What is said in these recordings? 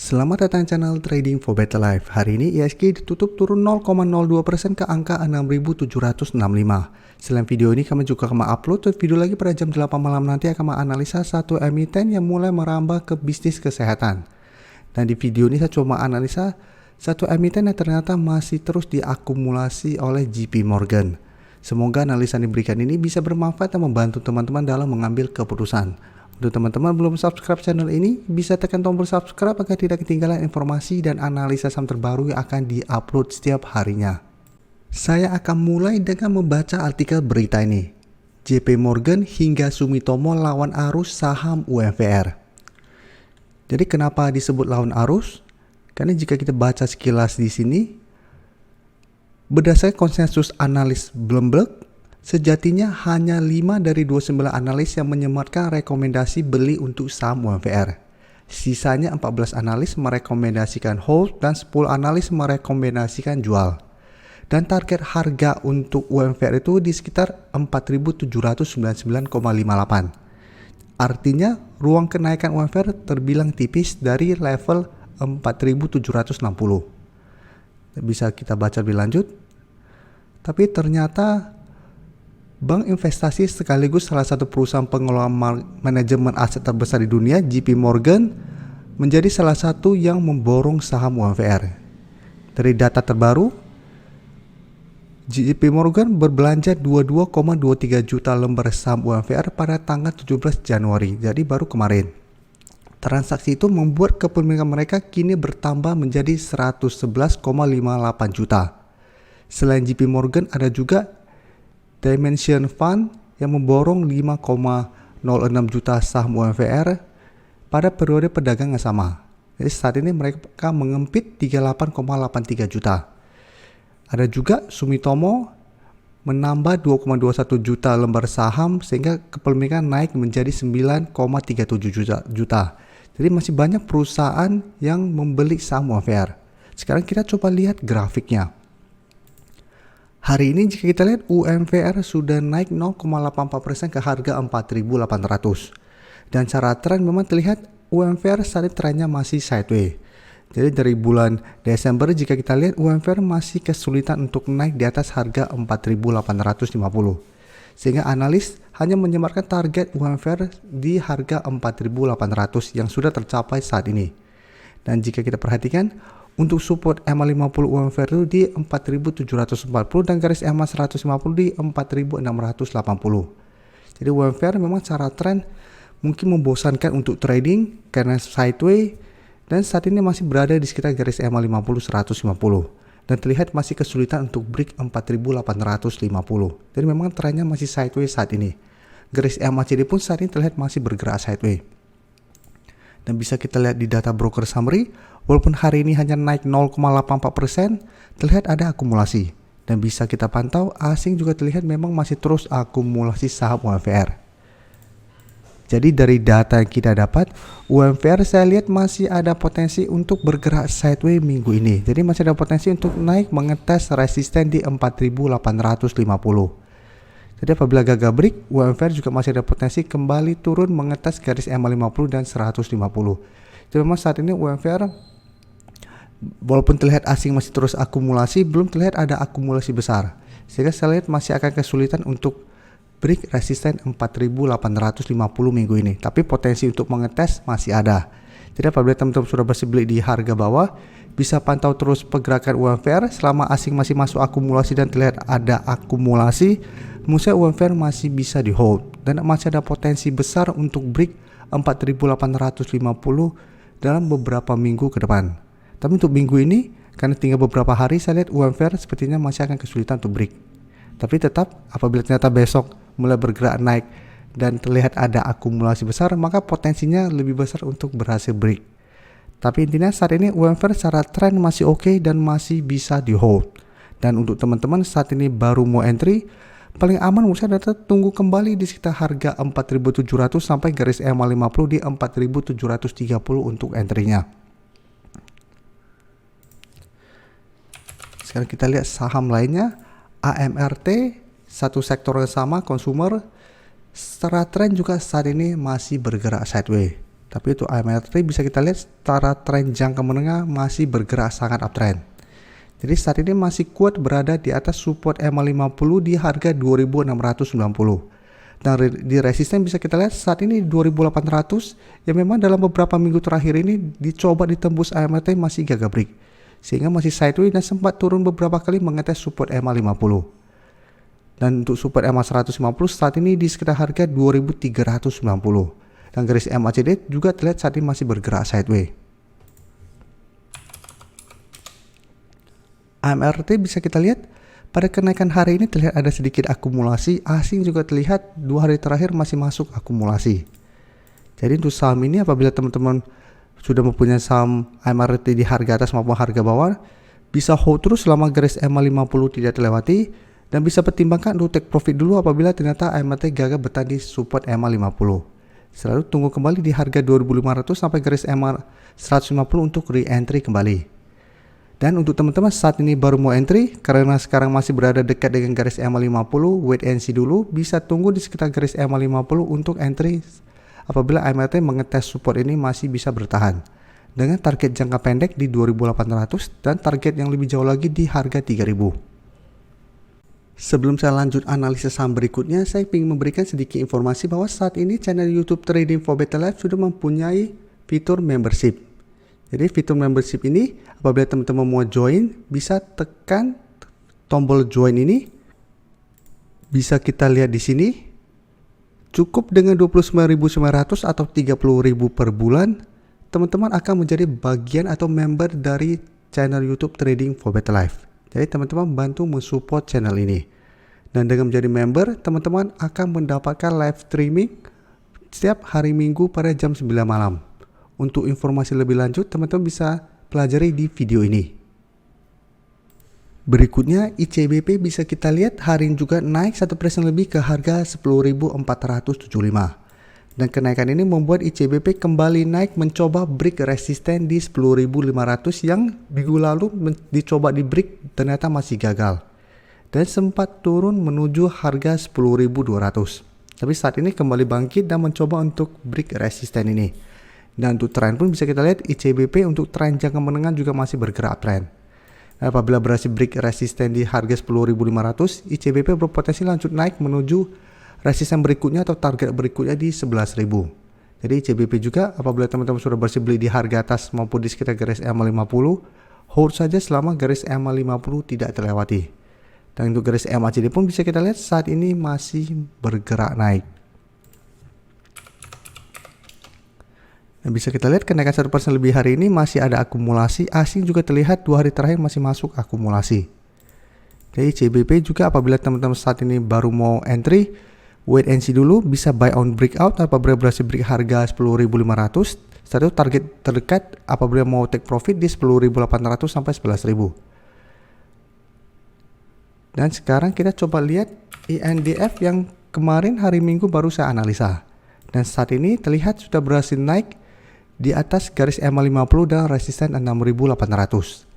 Selamat datang channel Trading for Better Life. Hari ini IHSG ditutup turun 0,02% ke angka 6.765. Selain video ini kami juga akan upload video lagi pada jam 8 malam nanti akan menganalisa satu emiten yang mulai merambah ke bisnis kesehatan. Dan di video ini saya coba analisa satu emiten yang ternyata masih terus diakumulasi oleh JP Morgan. Semoga analisa yang diberikan ini bisa bermanfaat dan membantu teman-teman dalam mengambil keputusan. Untuk teman-teman belum subscribe channel ini, bisa tekan tombol subscribe agar tidak ketinggalan informasi dan analisa saham terbaru yang akan diupload setiap harinya. Saya akan mulai dengan membaca artikel berita ini. JP Morgan hingga Sumitomo lawan arus saham UMVR. Jadi kenapa disebut lawan arus? Karena jika kita baca sekilas di sini, berdasarkan konsensus analis Bloomberg, sejatinya hanya 5 dari 29 analis yang menyematkan rekomendasi beli untuk saham UMVR. Sisanya 14 analis merekomendasikan hold dan 10 analis merekomendasikan jual. Dan target harga untuk UMVR itu di sekitar 4.799,58. Artinya ruang kenaikan UMVR terbilang tipis dari level 4.760. Bisa kita baca lebih lanjut. Tapi ternyata bank investasi sekaligus salah satu perusahaan pengelola manajemen aset terbesar di dunia, JP Morgan, menjadi salah satu yang memborong saham UMVR. Dari data terbaru, JP Morgan berbelanja 22,23 juta lembar saham UMVR pada tanggal 17 Januari, jadi baru kemarin. Transaksi itu membuat kepemilikan mereka kini bertambah menjadi 111,58 juta. Selain JP Morgan, ada juga Dimension Fund yang memborong 5,06 juta saham UMVR pada periode perdagangan yang sama. Jadi saat ini mereka mengempit 38,83 juta. Ada juga Sumitomo menambah 2,21 juta lembar saham sehingga kepemilikan naik menjadi 9,37 juta. Jadi masih banyak perusahaan yang membeli saham UMVR. Sekarang kita coba lihat grafiknya. Hari ini jika kita lihat UMVR sudah naik 0,84% ke harga 4.800. Dan secara tren memang terlihat UMVR saat ini trennya masih sideways. Jadi dari bulan Desember jika kita lihat UMVR masih kesulitan untuk naik di atas harga 4.850. Sehingga analis hanya menyematkan target UMVR di harga 4.800 yang sudah tercapai saat ini. Dan jika kita perhatikan, untuk support EMA 50 UMVR itu di 4.740 dan garis EMA 150 di 4.680. Jadi UMVR memang secara tren mungkin membosankan untuk trading karena sideways dan saat ini masih berada di sekitar garis EMA 50 150 dan terlihat masih kesulitan untuk break 4.850. Jadi memang trennya masih sideways saat ini. Garis EMA CD pun saat ini terlihat masih bergerak sideways. Dan bisa kita lihat di data broker summary, walaupun hari ini hanya naik 0,84%, terlihat ada akumulasi. Dan bisa kita pantau, asing juga terlihat memang masih terus akumulasi saham UMVR. Jadi dari data yang kita dapat, UMVR saya lihat masih ada potensi untuk bergerak sideways minggu ini. Jadi masih ada potensi untuk naik mengetes resisten di 4.850. Jadi apabila gagal break, UMVR juga masih ada potensi kembali turun mengetes garis EMA 50 dan 150. Jadi memang saat ini UMVR walaupun terlihat asing masih terus akumulasi, belum terlihat ada akumulasi besar. Sehingga saya lihat masih akan kesulitan untuk break resisten 4.850 minggu ini. Tapi potensi untuk mengetes masih ada. Jadi apabila teman-teman sudah bersih beli di harga bawah, bisa pantau terus pergerakan UMVR selama asing masih masuk akumulasi dan terlihat ada akumulasi. Menurut saya UMVR masih bisa di hold dan masih ada potensi besar untuk break 4.850 dalam beberapa minggu ke depan. Tapi untuk minggu ini karena tinggal beberapa hari saya lihat UMVR sepertinya masih akan kesulitan untuk break. Tapi tetap apabila ternyata besok mulai bergerak naik dan terlihat ada akumulasi besar, maka potensinya lebih besar untuk berhasil break. Tapi intinya saat ini UMVR secara tren masih oke dan masih bisa di hold. Dan untuk teman-teman saat ini baru mau entry, paling aman menurut saya data tunggu kembali di sekitar harga 4.700 sampai garis EMA 50 di 4.730 untuk entry-nya. Sekarang kita lihat saham lainnya, AMRT, satu sektor yang sama, consumer. Secara tren juga saat ini masih bergerak sideways. Tapi untuk AMRT bisa kita lihat secara tren jangka menengah masih bergerak sangat uptrend. Jadi saat ini masih kuat berada di atas support EMA50 di harga 2690. Dan di resisten bisa kita lihat saat ini 2800 yang memang dalam beberapa minggu terakhir ini dicoba ditembus AMRT masih gagal break. Sehingga masih sideways dan sempat turun beberapa kali mengetes support EMA50. Dan untuk support EMA150 saat ini di sekitar harga 2390. Dan garis MACD juga terlihat saat ini masih bergerak sideways. AMRT bisa kita lihat pada kenaikan hari ini terlihat ada sedikit akumulasi, asing juga terlihat 2 hari terakhir masih masuk akumulasi. Jadi untuk saham ini apabila teman-teman sudah mempunyai saham AMRT di harga atas maupun harga bawah, bisa hold terus selama garis EMA50 tidak terlewati dan bisa pertimbangkan untuk take profit dulu apabila ternyata AMRT gagal bertahan di support EMA50. Selalu tunggu kembali di harga 2500 sampai garis EMA150 untuk re-entry kembali. Dan untuk teman-teman saat ini baru mau entry karena sekarang masih berada dekat dengan garis EMA50, wait and see dulu, bisa tunggu di sekitar garis EMA50 untuk entry apabila AMRT mengetes support ini masih bisa bertahan dengan target jangka pendek di 2800 dan target yang lebih jauh lagi di harga 3000. Sebelum saya lanjut analisis saham berikutnya, saya ingin memberikan sedikit informasi bahwa saat ini channel YouTube Trading for Better Life sudah mempunyai fitur membership. Jadi fitur membership ini apabila teman-teman mau join bisa tekan tombol join ini. Bisa kita lihat di sini. Cukup dengan 29.900 atau 30.000 per bulan, teman-teman akan menjadi bagian atau member dari channel YouTube Trading for Better Life. Jadi teman-teman bantu mensupport channel ini. Dan dengan menjadi member, teman-teman akan mendapatkan live streaming setiap hari Minggu pada jam 9 malam. Untuk informasi lebih lanjut, teman-teman bisa pelajari di video ini. Berikutnya, ICBP bisa kita lihat hari ini juga naik 1% lebih ke harga 10.475. Dan kenaikan ini membuat ICBP kembali naik mencoba break resisten di 10.500 yang minggu lalu dicoba di break ternyata masih gagal. Dan sempat turun menuju harga 10.200. Tapi saat ini kembali bangkit dan mencoba untuk break resisten ini. Dan untuk tren pun bisa kita lihat ICBP untuk tren jangka menengah juga masih bergerak tren. Apabila berhasil break resisten di harga 10.500, ICBP berpotensi lanjut naik menuju resisten berikutnya atau target berikutnya di 11.000. Jadi ICBP juga apabila teman-teman sudah berhasil beli di harga atas maupun di sekitar garis EMA50, hold saja selama garis EMA50 tidak terlewati. Dan untuk garis MACD pun bisa kita lihat saat ini masih bergerak naik. Dan bisa kita lihat kenaikan 1% lebih hari ini masih ada akumulasi, asing juga terlihat 2 hari terakhir masih masuk akumulasi. Jadi CBP juga apabila teman-teman saat ini baru mau entry, wait and see dulu, bisa buy on breakout apabila berhasil break harga 10.500. Setelah itu target terdekat apabila mau take profit di 10.800 sampai 11.000. Dan sekarang kita coba lihat INDF yang kemarin hari Minggu baru saya analisa. Dan saat ini terlihat sudah berhasil naik di atas garis EMA50 dan resisten 6.800.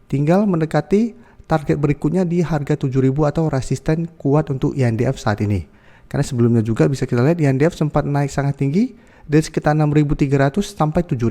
Tinggal mendekati target berikutnya di harga 7.000 atau resisten kuat untuk INDF saat ini. Karena sebelumnya juga bisa kita lihat INDF sempat naik sangat tinggi dari sekitar 6.300 sampai 7.000.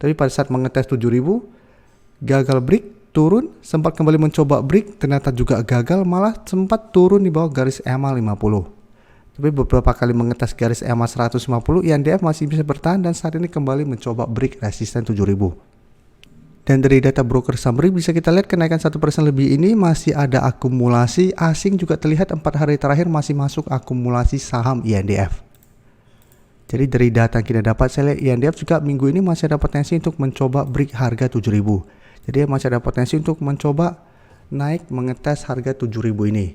Tapi pada saat mengetes 7.000 gagal break, turun, sempat kembali mencoba break, ternyata juga gagal, malah sempat turun di bawah garis EMA50. Tapi beberapa kali mengetes garis EMA 150, INDF masih bisa bertahan dan saat ini kembali mencoba break resisten 7.000. Dan dari data broker summary bisa kita lihat kenaikan 1% lebih ini masih ada akumulasi, asing juga terlihat 4 hari terakhir masih masuk akumulasi saham INDF. Jadi dari data yang kita dapat, saya lihat INDF juga minggu ini masih ada potensi untuk mencoba break harga 7.000. Jadi masih ada potensi untuk mencoba naik mengetes harga 7.000 ini.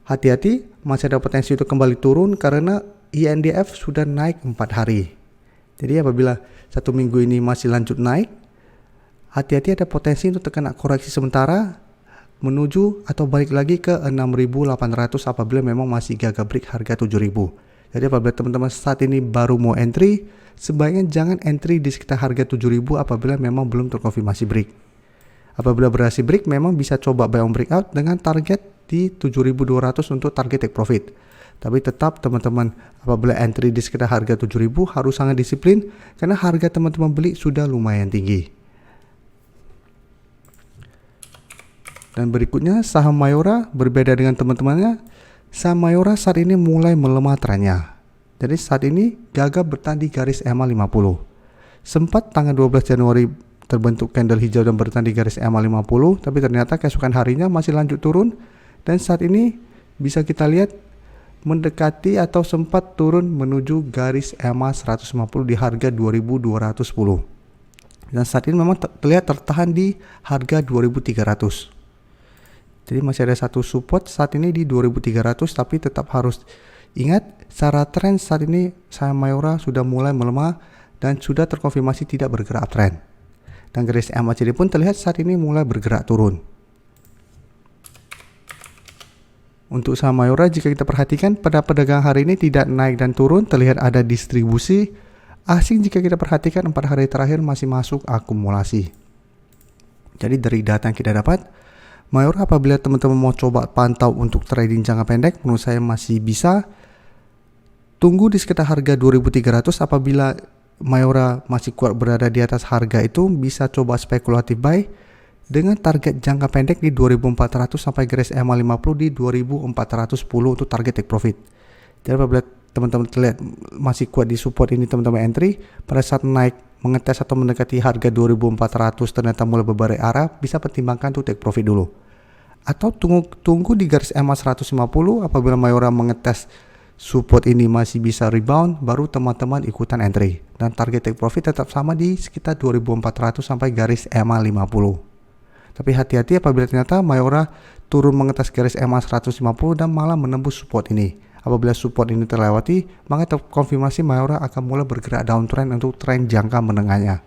Hati-hati, masih ada potensi untuk kembali turun karena INDF sudah naik 4 hari. Jadi apabila 1 minggu ini masih lanjut naik, hati-hati ada potensi untuk terkena koreksi sementara menuju atau balik lagi ke 6.800 apabila memang masih gagal break harga 7.000. Jadi apabila teman-teman saat ini baru mau entry, sebaiknya jangan entry di sekitar harga 7.000 apabila memang belum terkonfirmasi break. Apabila berhasil break, memang bisa coba buy on breakout dengan target di 7.200 untuk target take profit. Tapi tetap teman-teman, apabila entry di sekitar harga 7.000 harus sangat disiplin karena harga teman-teman beli sudah lumayan tinggi. Dan berikutnya saham Mayora berbeda dengan teman-temannya. Saham Mayora saat ini mulai melemah trennya. Jadi saat ini gagal bertahan di garis EMA 50. Sempat tanggal 12 Januari terbentuk candle hijau dan bertahan di garis EMA 50, tapi ternyata keesokan harinya masih lanjut turun dan saat ini bisa kita lihat mendekati atau sempat turun menuju garis EMA 150 di harga 2210. Dan saat ini memang terlihat tertahan di harga 2300. Jadi masih ada satu support saat ini di 2300, tapi tetap harus ingat secara tren saat ini saham Mayora sudah mulai melemah dan sudah terkonfirmasi tidak bergerak uptrend. Dan garis EMA CD pun terlihat saat ini mulai bergerak turun. Untuk saham Mayora jika kita perhatikan pada perdagangan hari ini tidak naik dan turun, terlihat ada distribusi asing. Jika kita perhatikan 4 hari terakhir masih masuk akumulasi. Jadi dari data yang kita dapat, Mayora apabila teman-teman mau coba pantau untuk trading jangka pendek, menurut saya masih bisa tunggu di sekitar harga 2300. Apabila Mayora masih kuat berada di atas harga itu, bisa coba spekulatif buy dengan target jangka pendek di 2400 sampai garis EMA 50 di 2410 untuk target take profit. Jadi apabila teman-teman terlihat masih kuat di support ini, teman-teman entry pada saat naik mengetes atau mendekati harga 2400 ternyata mulai berbalik arah, bisa pertimbangkan untuk take profit dulu. Atau tunggu di garis EMA 150, apabila Mayora mengetes support ini masih bisa rebound, baru teman-teman ikutan entry. Dan target take profit tetap sama di sekitar 2400 sampai garis EMA 50. Tapi hati-hati apabila ternyata Mayora turun mengetes garis EMA 150 dan malah menembus support ini. Apabila support ini terlewati, maka terkonfirmasi Mayora akan mulai bergerak downtrend untuk tren jangka menengahnya.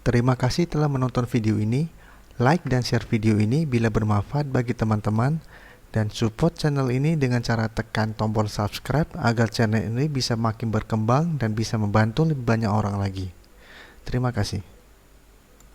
Terima kasih telah menonton video ini. Like dan share video ini bila bermanfaat bagi teman-teman. Dan support channel ini dengan cara tekan tombol subscribe agar channel ini bisa makin berkembang dan bisa membantu lebih banyak orang lagi. Terima kasih.